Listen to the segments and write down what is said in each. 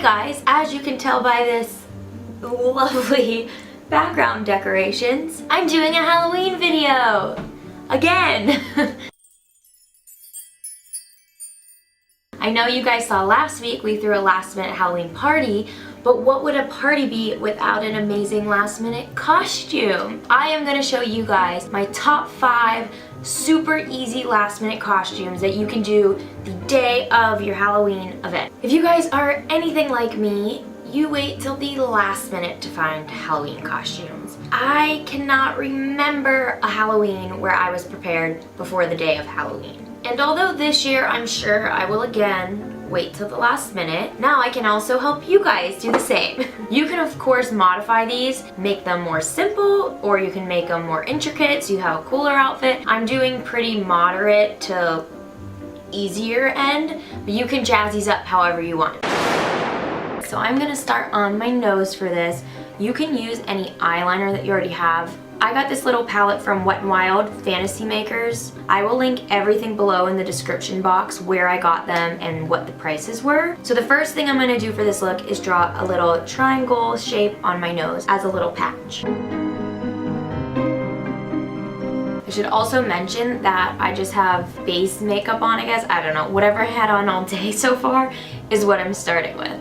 guys, as you can tell by this lovely background decorations, I'm doing a Halloween video! Again! I know you guys saw last week we threw a last minute Halloween party, but what would a party be without an amazing last minute costume? I am going to show you guys my top 5 super easy last minute costumes that you can do the day of your Halloween event. If you guys are anything like me, you wait till the last minute to find Halloween costumes. I cannot remember a Halloween where I was prepared before the day of Halloween. And although this year I'm sure I will again wait till the last minute, now I can also help you guys do the same. You can of course modify these, make them more simple, or you can make them more intricate so you have a cooler outfit. I'm doing pretty moderate to easier end, but you can jazz these up however you want. So I'm gonna start on my nose for this. You can use any eyeliner that you already have. I got this little palette from Wet n Wild Fantasy Makers. I will link everything below in the description box where I got them and what the prices were. So the first thing I'm gonna do for this look is draw a little triangle shape on my nose as a little patch. I should also mention that I just have base makeup on, I guess. I don't know, whatever I had on all day so far is what I'm starting with.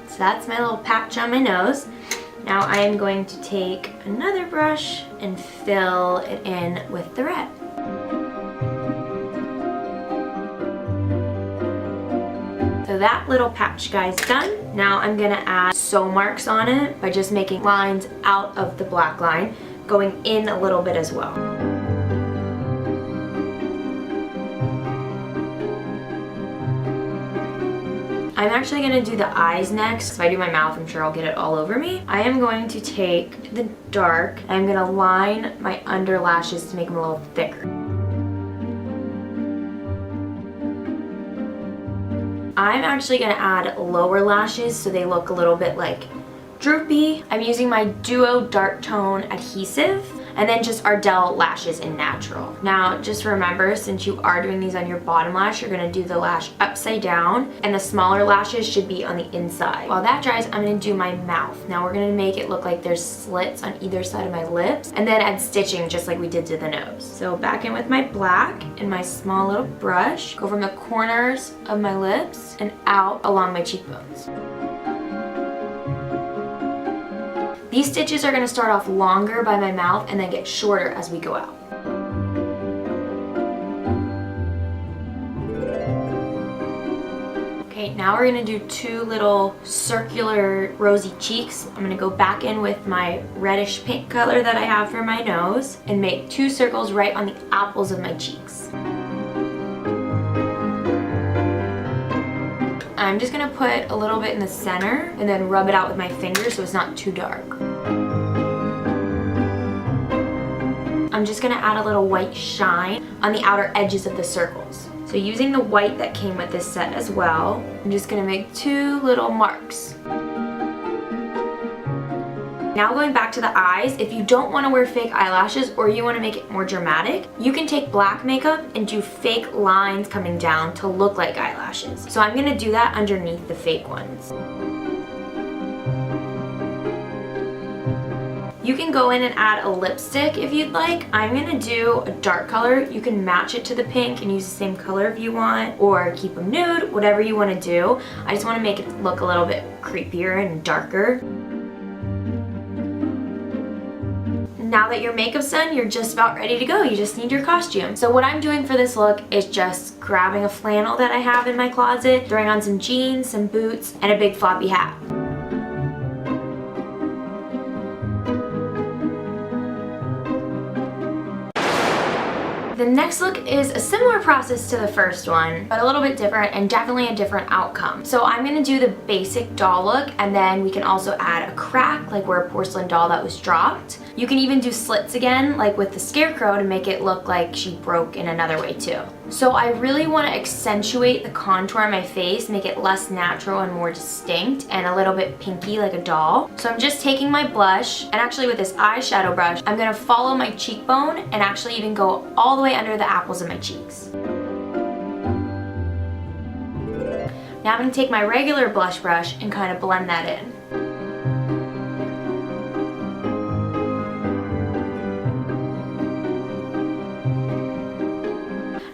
So that's my little patch on my nose. Now I am going to take another brush and fill it in with the red. So that little patch, guys, done. Now I'm gonna add sew marks on it by just making lines out of the black line, going in a little bit as well. I'm actually going to do the eyes next. If I do my mouth, I'm sure I'll get it all over me. I am going to take the dark, and I'm going to line my under lashes to make them a little thicker. I'm actually going to add lower lashes so they look a little bit like droopy. I'm using my Duo Dark Tone Adhesive, and then just Ardell lashes in natural. Now just remember, since you are doing these on your bottom lash, you're gonna do the lash upside down, and the smaller lashes should be on the inside. While that dries, I'm gonna do my mouth. Now we're gonna make it look like there's slits on either side of my lips, and then add stitching just like we did to the nose. So back in with my black and my small little brush, go from the corners of my lips and out along my cheekbones. These stitches are going to start off longer by my mouth and then get shorter as we go out. Okay, now we're going to do 2 little circular rosy cheeks. I'm going to go back in with my reddish pink color that I have for my nose and make 2 circles right on the apples of my cheeks. I'm just going to put a little bit in the center and then rub it out with my fingers so it's not too dark. I'm just going to add a little white shine on the outer edges of the circles. So using the white that came with this set as well, I'm just going to make 2 little marks. Now going back to the eyes, if you don't want to wear fake eyelashes or you want to make it more dramatic, you can take black makeup and do fake lines coming down to look like eyelashes. So I'm going to do that underneath the fake ones. You can go in and add a lipstick if you'd like. I'm going to do a dark color. You can match it to the pink and use the same color if you want, or keep them nude, whatever you want to do. I just want to make it look a little bit creepier and darker. Now that your makeup's done, you're just about ready to go. You just need your costume. So what I'm doing for this look is just grabbing a flannel that I have in my closet, throwing on some jeans, some boots, and a big floppy hat. The next look is a similar process to the first one, but a little bit different and definitely a different outcome. So I'm going to do the basic doll look, and then we can also add a crack, like we're a porcelain doll that was dropped. You can even do slits again, like with the scarecrow, to make it look like she broke in another way too. So I really want to accentuate the contour on my face, make it less natural and more distinct and a little bit pinky like a doll. So I'm just taking my blush, and actually with this eyeshadow brush, I'm going to follow my cheekbone and actually even go all the way under the apples of my cheeks. Now I'm going to take my regular blush brush and kind of blend that in.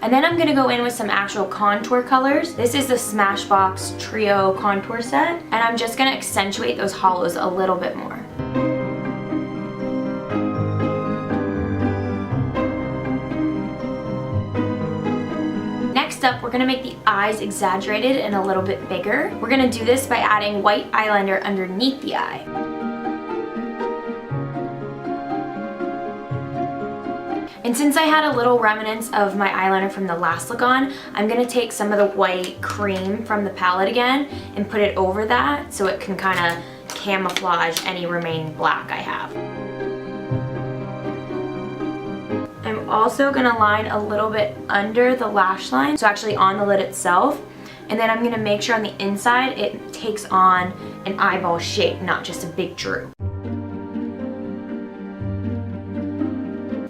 And then I'm going to go in with some actual contour colors. This is the Smashbox Trio Contour Set, and I'm just going to accentuate those hollows a little bit more. Next up, we're going to make the eyes exaggerated and a little bit bigger. We're going to do this by adding white eyeliner underneath the eye. And since I had a little remnants of my eyeliner from the last look on, I'm going to take some of the white cream from the palette again and put it over that so it can kind of camouflage any remaining black I have. I'm also going to line a little bit under the lash line, so actually on the lid itself. And then I'm going to make sure on the inside it takes on an eyeball shape, not just a big droop.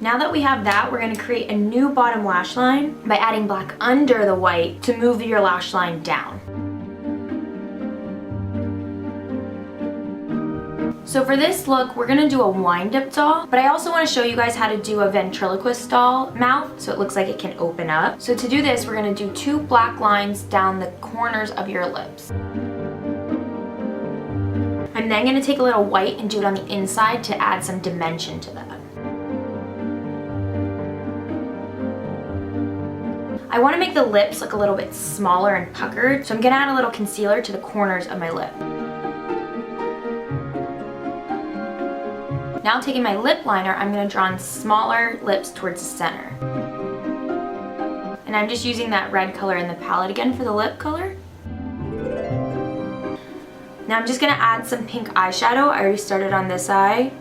Now that we have that, we're going to create a new bottom lash line by adding black under the white to move your lash line down. So for this look, we're going to do a wind-up doll, but I also want to show you guys how to do a ventriloquist doll mouth so it looks like it can open up. So to do this, we're going to do 2 black lines down the corners of your lips. I'm then going to take a little white and do it on the inside to add some dimension to that. I want to make the lips look a little bit smaller and puckered, so I'm going to add a little concealer to the corners of my lip. Now taking my lip liner, I'm going to draw in smaller lips towards the center. And I'm just using that red color in the palette again for the lip color. Now I'm just going to add some pink eyeshadow. I already started on this eye.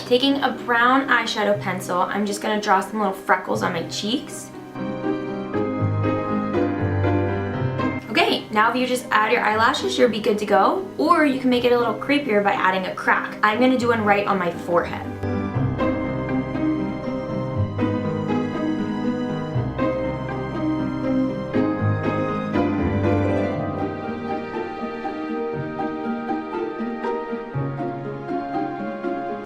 Taking a brown eyeshadow pencil, I'm just going to draw some little freckles on my cheeks. Okay, now if you just add your eyelashes, you'll be good to go. Or you can make it a little creepier by adding a crack. I'm going to do one right on my forehead.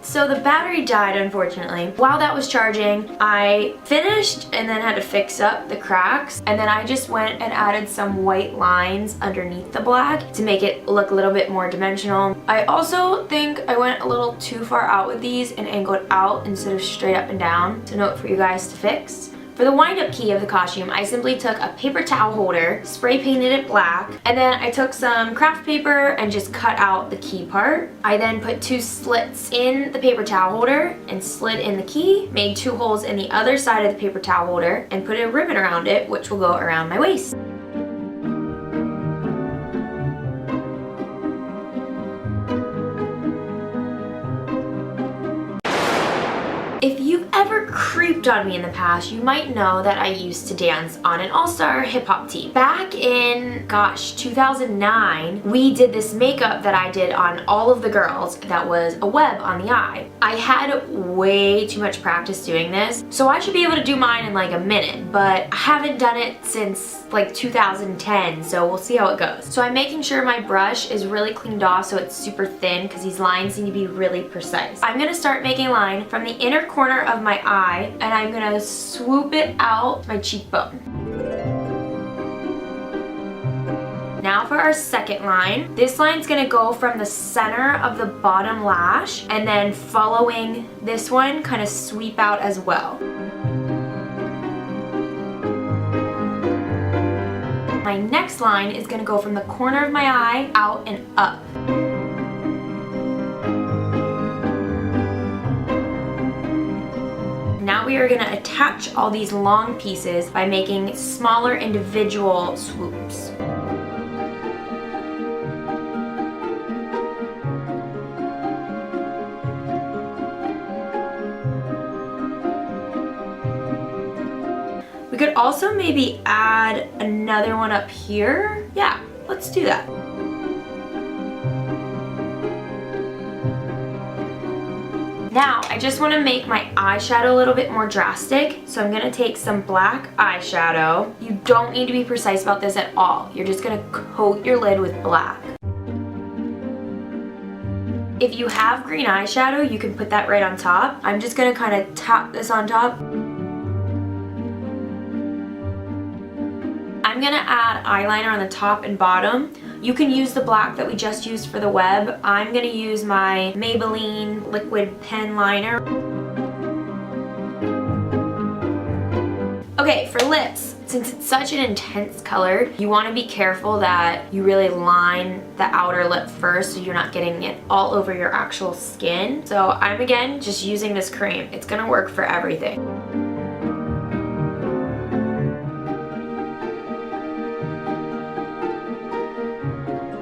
So the battery died, unfortunately. While that was charging, I finished and then had to fix up the cracks. And then I just went and added some white lines underneath the black to make it look a little bit more dimensional. I also think I went a little too far out with these and angled out instead of straight up and down. So note for you guys to fix. For the wind-up key of the costume, I simply took a paper towel holder, spray painted it black, and then I took some craft paper and just cut out the key part. I then put 2 slits in the paper towel holder and slid in the key, made 2 holes in the other side of the paper towel holder, and put a ribbon around it, which will go around my waist. If you've ever creeped on me in the past, you might know that I used to dance on an all-star hip-hop team. Back in, 2009, we did this makeup that I did on all of the girls that was a web on the eye. I had way too much practice doing this, so I should be able to do mine in like a minute, but I haven't done it since like 2010, so we'll see how it goes. So I'm making sure my brush is really cleaned off so it's super thin because these lines need to be really precise. I'm going to start making a line from the inner corner of my eye and I'm going to swoop it out my cheekbone. Now for our second line. This line's going to go from the center of the bottom lash and then following this one kind of sweep out as well. My next line is going to go from the corner of my eye out and up. Now we are going to attach all these long pieces by making smaller individual swoops. We could also maybe add another one up here. Yeah, let's do that. Now, I just want to make my eyeshadow a little bit more drastic, so I'm going to take some black eyeshadow. You don't need to be precise about this at all. You're just going to coat your lid with black. If you have green eyeshadow, you can put that right on top. I'm just going to kind of tap this on top. I'm going to add eyeliner on the top and bottom. You can use the black that we just used for the web. I'm going to use my Maybelline liquid pen liner. Okay, for lips, since it's such an intense color, you want to be careful that you really line the outer lip first so you're not getting it all over your actual skin. So I'm again just using this cream. It's going to work for everything.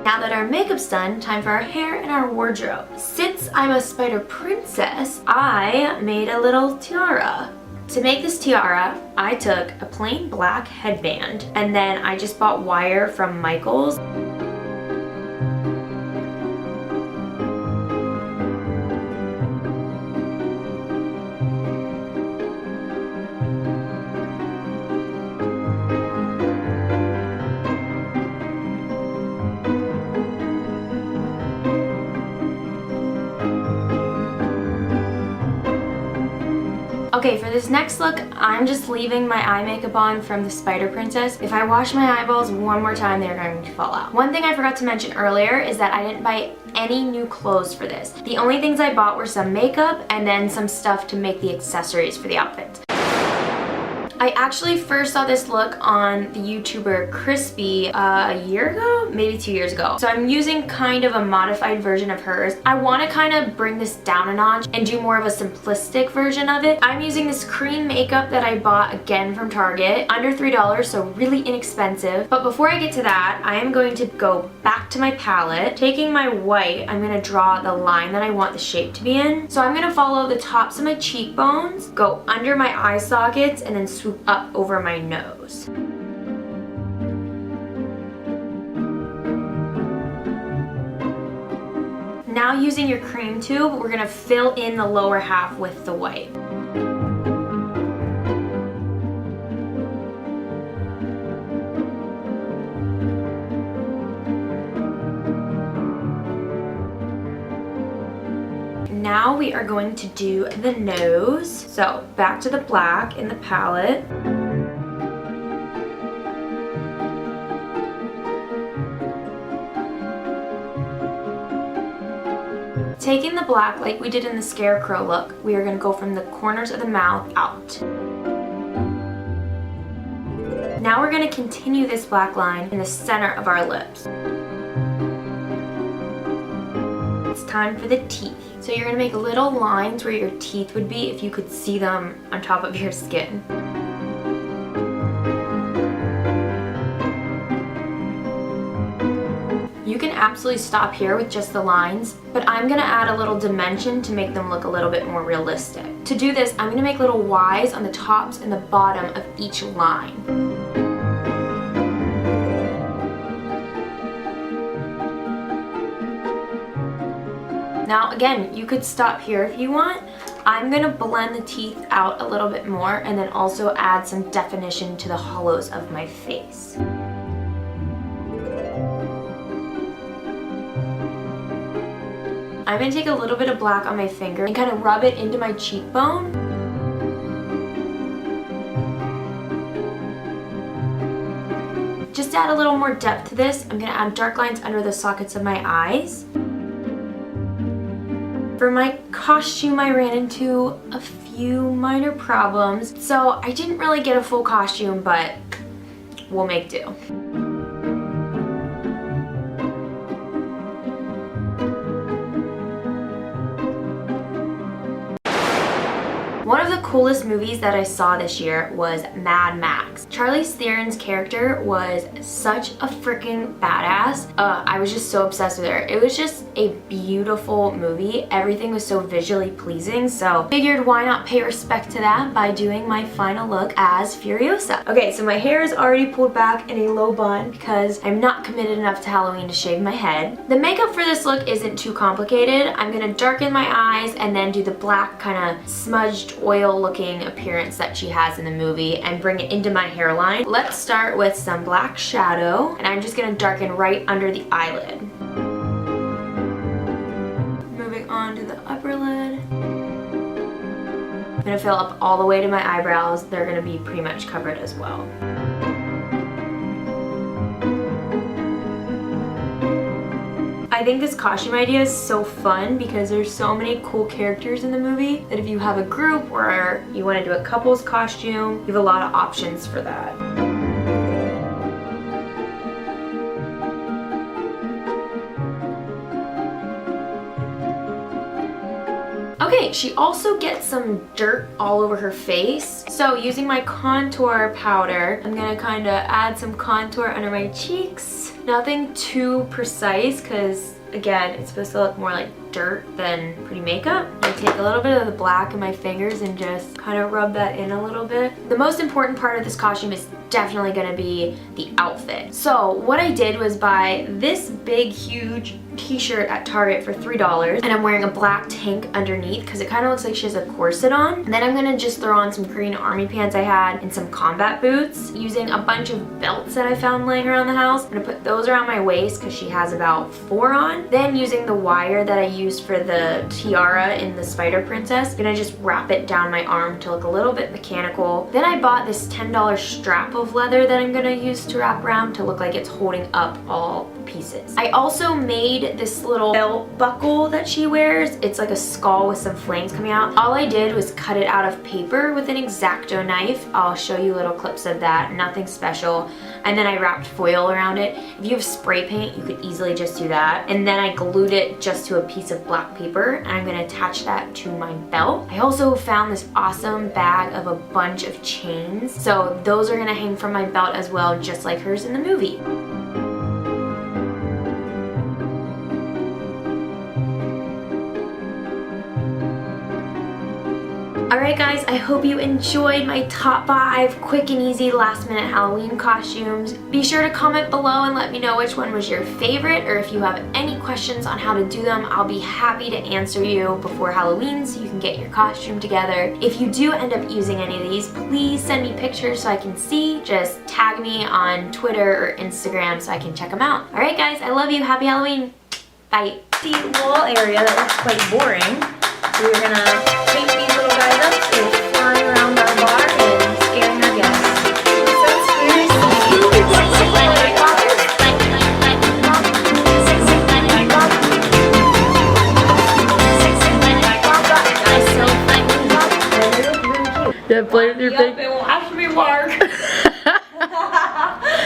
Now that our makeup's done, time for our hair and our wardrobe. Since I'm a spider princess, I made a little tiara. To make this tiara, I took a plain black headband and then I just bought wire from Michaels. Okay, for this next look, I'm just leaving my eye makeup on from the Spider Princess. If I wash my eyeballs one more time, they're going to fall out. One thing I forgot to mention earlier is that I didn't buy any new clothes for this. The only things I bought were some makeup and then some stuff to make the accessories for the outfit. I actually first saw this look on the YouTuber Crispy a year ago, maybe 2 years ago. So I'm using kind of a modified version of hers. I want to kind of bring this down a notch and do more of a simplistic version of it. I'm using this cream makeup that I bought again from Target, under $3, so really inexpensive. But before I get to that, I am going to go back to my palette. Taking my white, I'm going to draw the line that I want the shape to be in. So I'm going to follow the tops of my cheekbones, go under my eye sockets, and then swoop up over my nose. Now using your cream tube, we're going to fill in the lower half with the white. Now we are going to do the nose. So back to the black in the palette. Taking the black like we did in the scarecrow look, we are going to go from the corners of the mouth out. Now we're going to continue this black line in the center of our lips. It's time for the teeth. So you're going to make little lines where your teeth would be if you could see them on top of your skin. You can absolutely stop here with just the lines, but I'm going to add a little dimension to make them look a little bit more realistic. To do this, I'm going to make little Ys on the tops and the bottom of each line. Now again, you could stop here if you want. I'm going to blend the teeth out a little bit more and then also add some definition to the hollows of my face. I'm going to take a little bit of black on my finger and kind of rub it into my cheekbone. Just to add a little more depth to this, I'm going to add dark lines under the sockets of my eyes. For my costume, I ran into a few minor problems, so I didn't really get a full costume, but we'll make do. One of the coolest movies that I saw this year was Mad Max. Charlize Theron's character was such a freaking badass. I was just so obsessed with her. It was just a beautiful movie. Everything was so visually pleasing, so figured why not pay respect to that by doing my final look as Furiosa. Okay, so my hair is already pulled back in a low bun because I'm not committed enough to Halloween to shave my head. The makeup for this look isn't too complicated. I'm gonna darken my eyes and then do the black kind of smudged oil looking appearance that she has in the movie and bring it into my hairline. Let's start with some black shadow, and I'm just gonna darken right under the eyelid. Moving on to the upper lid. I'm gonna fill up all the way to my eyebrows. They're gonna be pretty much covered as well. I think this costume idea is so fun because there's so many cool characters in the movie that if you have a group or you want to do a couple's costume, you have a lot of options for that. Okay, she also gets some dirt all over her face. So using my contour powder, I'm gonna kind of add some contour under my cheeks. Nothing too precise because, again, it's supposed to look more like dirt than pretty makeup. I take a little bit of the black in my fingers and just kind of rub that in a little bit. The most important part of this costume is definitely going to be the outfit. So what I did was buy this big, huge t-shirt at Target for $3, and I'm wearing a black tank underneath because it kind of looks like she has a corset on. And then I'm going to just throw on some green army pants I had and some combat boots using a bunch of belts that I found laying around the house. I'm going to put those around my waist because she has about 4 on. Then using the wire that I used for the tiara in the Spider Princess, I'm gonna just wrap it down my arm to look a little bit mechanical. Then I bought this $10 strap of leather that I'm gonna use to wrap around to look like it's holding up all the pieces. I also made this little belt buckle that she wears. It's like a skull with some flames coming out. All I did was cut it out of paper with an X-Acto knife. I'll show you little clips of that, nothing special. And then I wrapped foil around it. If you have spray paint, you could easily just do that. And then I glued it just to a piece of black paper, and I'm gonna attach that to my belt. I also found this awesome bag of a bunch of chains. So those are gonna hang from my belt as well, just like hers in the movie. Alright guys, I hope you enjoyed my top 5 quick and easy last minute Halloween costumes. Be sure to comment below and let me know which one was your favorite, or if you have any questions on how to do them, I'll be happy to answer you before Halloween so you can get your costume together. If you do end up using any of these, please send me pictures so I can see. Just tag me on Twitter or Instagram so I can check them out. Alright guys, I love you. Happy Halloween. Bye. The wall area that looks quite boring. So we're gonna paint these little guys up so they're flying around our bar and scaring our guests. So scary. Yeah, play with your big. It will have to be Mark.